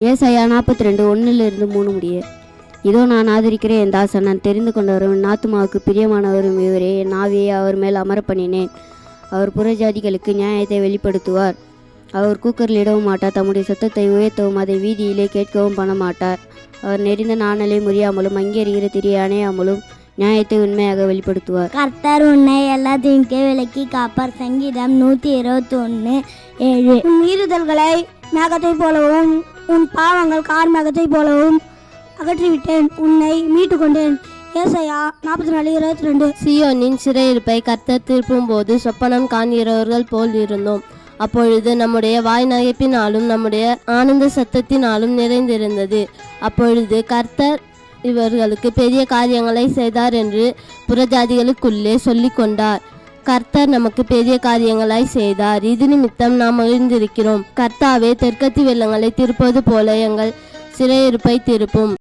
ஏசாயா 42:1-3 முடிய. இதோ நான் ஆதரிக்கிறேன் என் தாசன், நான் தெரிந்து கொண்டவரும் என் ஆத்துமாவுக்கு பிரியமானவரும் இவரே. என் ஆவியை அவர் மேல் அமர பண்ணினேன். அவர் புறஜாதிகளுக்கு நியாயத்தை வெளிப்படுத்துவார். அவர் கூக்குரலிடவும் மாட்டார், தம்முடைய சத்தத்தை உயர்த்தவும் அதை வீதியிலே கேட்கவும் பண்ண மாட்டார். அவர் நெறிந்த நாணலை முறியாமலும் அங்கேறிகிற திரியை அணையாமலும் நியாயத்தை உண்மையாக வெளிப்படுத்துவார். கர்த்தர் உன்னை எல்லா தீங்கே விலக்கி காப்பார். சங்கீதம் 121:7. உன் மீறுதல்களை மேகத்தை போலவும் உன் பாவங்கள் கார் மேகத்தை போலவும் அகற்றிவிட்டேன், உன்னை மீட்டு கொண்டேன். ஏசாயா 44:22. சீயோனின் சிறையிருப்பை கர்த்தர் திருப்பும் போது சொப்பனம் காண்கிறவர்கள் போல் இருந்தோம். அப்பொழுது நம்முடைய வாய் நகைப்பினாலும் நம்முடைய ஆனந்த சத்தத்தினாலும் நிறைந்திருந்தது. அப்பொழுது கர்த்தர் இவர்களுக்கு பெரிய காரியங்களை செய்தார் என்று புறஜாதிகளுக்குள்ளே சொல்லி கொண்டார். கர்த்தர் நமக்கு பெரிய காரியங்களாய் செய்தார், இது நிமித்தம் நாம் மகிழ்ந்திருக்கிறோம். கர்த்தாவே, தெற்கத்தி வெள்ளங்களை திருப்பது போல எங்கள் சிறையிருப்பை திருப்பும்.